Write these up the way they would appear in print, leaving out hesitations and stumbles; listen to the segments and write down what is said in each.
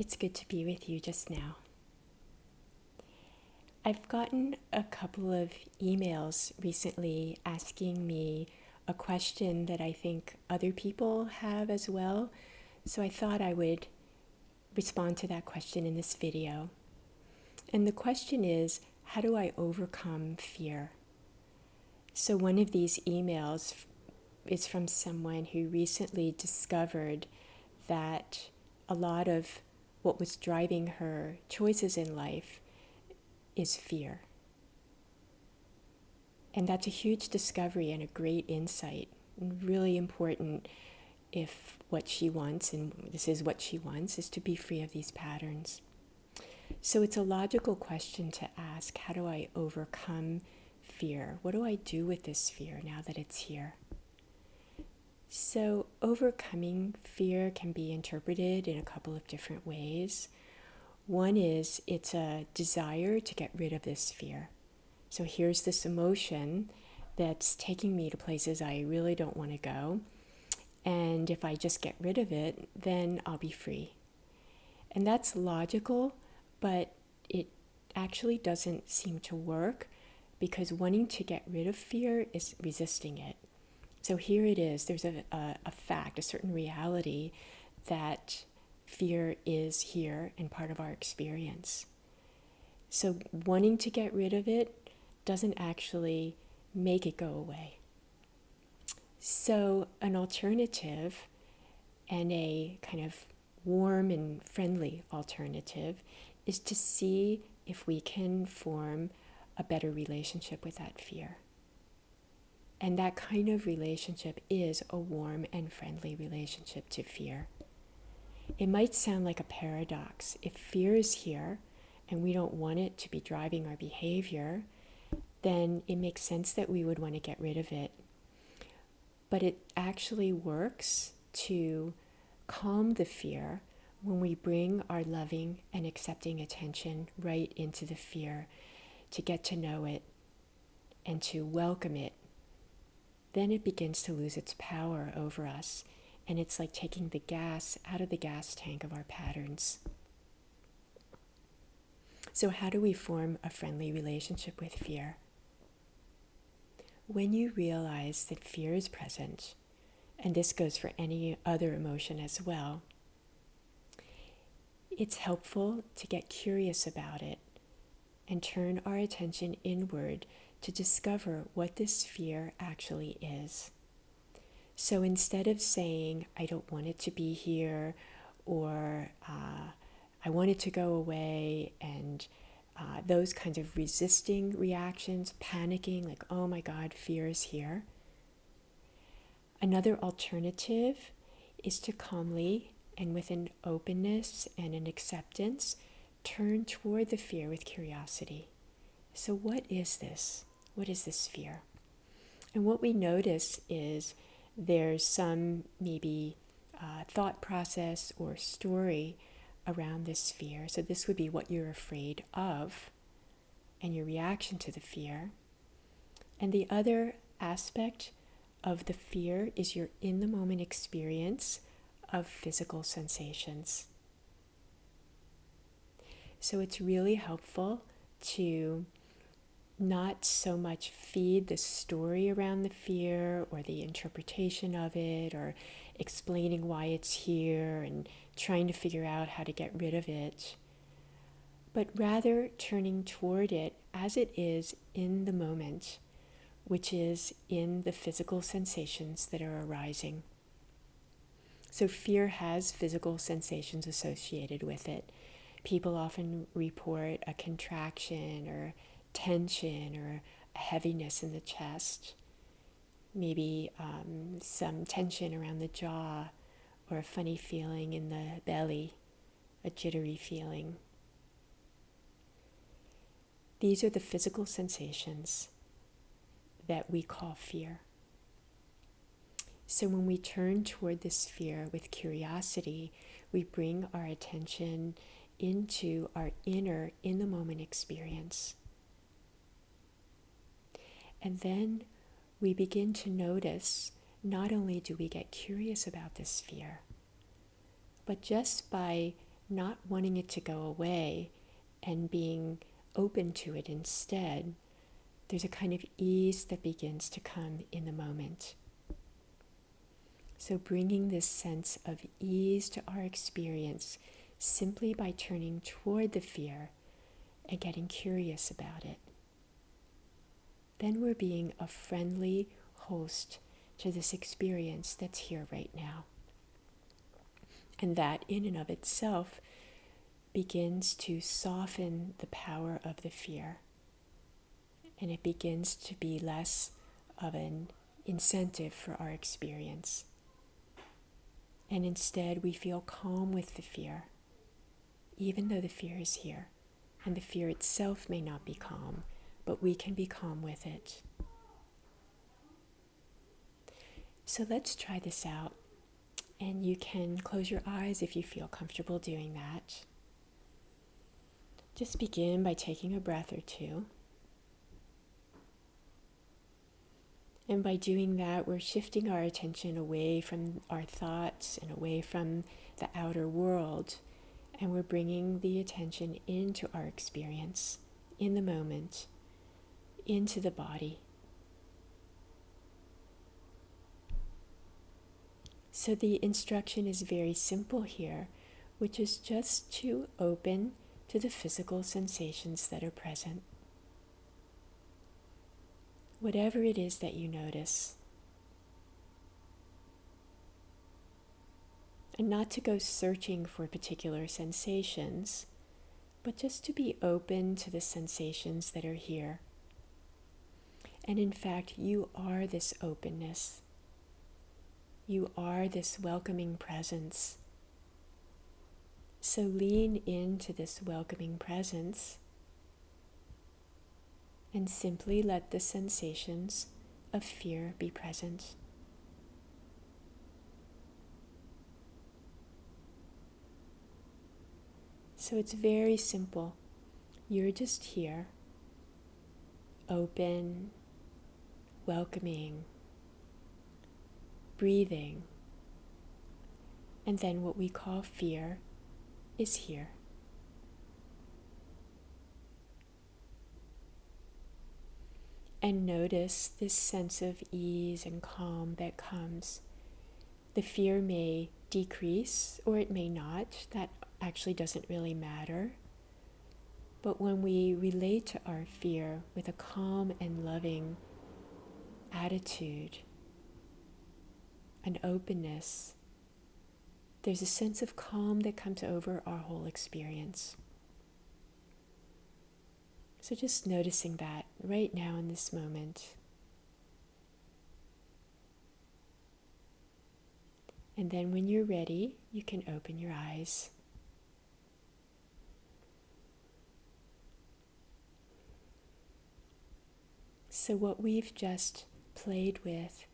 It's good to be with you just now. I've gotten a couple of emails recently asking me a question that I think other people have as well, so I thought I would respond to that question in this video. And the question is, how do I overcome fear? So one of these emails is from someone who recently discovered that a lot of what was driving her choices in life is fear. And that's a huge discovery and a great insight, and really important if what she wants, and this is what she wants, is to be free of these patterns. So it's a logical question to ask, how do I overcome fear? What do I do with this fear now that it's here? So overcoming fear can be interpreted in a couple of different ways. One is it's a desire to get rid of this fear. So here's this emotion that's taking me to places I really don't want to go. And if I just get rid of it, then I'll be free. And that's logical, but it actually doesn't seem to work because wanting to get rid of fear is resisting it. So here it is. There's a fact, a certain reality that fear is here and part of our experience. So wanting to get rid of it doesn't actually make it go away. So an alternative, and a kind of warm and friendly alternative, is to see if we can form a better relationship with that fear. And that kind of relationship is a warm and friendly relationship to fear. It might sound like a paradox. If fear is here and we don't want it to be driving our behavior, then it makes sense that we would want to get rid of it. But it actually works to calm the fear when we bring our loving and accepting attention right into the fear, to get to know it and to welcome it. Then it begins to lose its power over us. And it's like taking the gas out of the gas tank of our patterns. So how do we form a friendly relationship with fear? When you realize that fear is present, and this goes for any other emotion as well, it's helpful to get curious about it and turn our attention inward to discover what this fear actually is. So instead of saying, I don't want it to be here, or I want it to go away, and those kinds of resisting reactions, panicking, like, oh my God, fear is here. Another alternative is to calmly and with an openness and an acceptance, turn toward the fear with curiosity. So what is this? What is this fear? And what we notice is there's some maybe thought process or story around this fear. So this would be what you're afraid of and your reaction to the fear. And the other aspect of the fear is your in-the-moment experience of physical sensations. So it's really helpful to not so much feed the story around the fear or the interpretation of it or explaining why it's here and trying to figure out how to get rid of it, but rather turning toward it as it is in the moment, which is in the physical sensations that are arising. So fear has physical sensations associated with it. People often report a contraction or tension or a heaviness in the chest, maybe some tension around the jaw or a funny feeling in the belly, a jittery feeling. These are the physical sensations that we call fear. So when we turn toward this fear with curiosity, we bring our attention into our inner, in-the-moment experience. And then we begin to notice, not only do we get curious about this fear, but just by not wanting it to go away and being open to it instead, there's a kind of ease that begins to come in the moment. So bringing this sense of ease to our experience simply by turning toward the fear and getting curious about it. Then we're being a friendly host to this experience that's here right now. And that in and of itself begins to soften the power of the fear. And it begins to be less of an incentive for our experience. And instead we feel calm with the fear, even though the fear is here. And the fear itself may not be calm, but we can be calm with it. So let's try this out. And you can close your eyes if you feel comfortable doing that. Just begin by taking a breath or two. And by doing that, we're shifting our attention away from our thoughts and away from the outer world. And we're bringing the attention into our experience, in the moment, into the body. So the instruction is very simple here, which is just to open to the physical sensations that are present. Whatever it is that you notice. And not to go searching for particular sensations, but just to be open to the sensations that are here. And in fact, you are this openness. You are this welcoming presence. So lean into this welcoming presence and simply let the sensations of fear be present. So it's very simple. You're just here, open, welcoming, breathing, and then what we call fear is here. And notice this sense of ease and calm that comes. The fear may decrease or it may not. That actually doesn't really matter. But when we relate to our fear with a calm and loving attitude, an openness, there's a sense of calm that comes over our whole experience. So just noticing that right now in this moment. And then when you're ready, you can open your eyes. So what we've just played with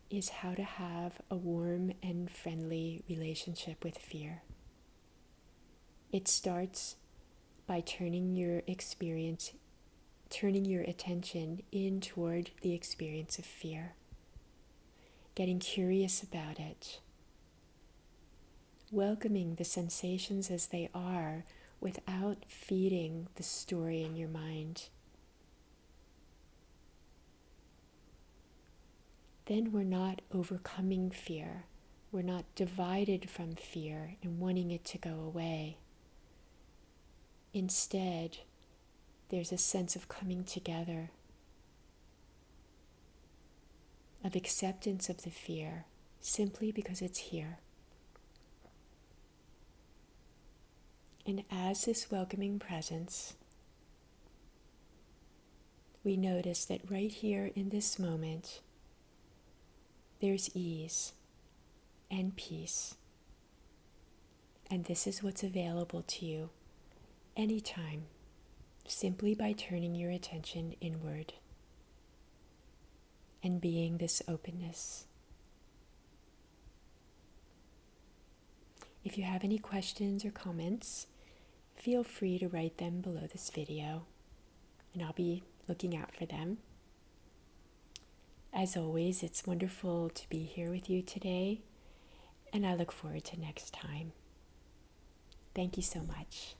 is how to have a warm and friendly relationship with fear. It starts by turning your attention in toward the experience of fear, getting curious about it, welcoming the sensations as they are without feeding the story in your mind. Then we're not overcoming fear. We're not divided from fear and wanting it to go away. Instead, there's a sense of coming together, of acceptance of the fear, simply because it's here. And as this welcoming presence, we notice that right here in this moment, there's ease and peace. And this is what's available to you anytime, simply by turning your attention inward and being this openness. If you have any questions or comments, feel free to write them below this video, and I'll be looking out for them. As always, it's wonderful to be here with you today, and I look forward to next time. Thank you so much.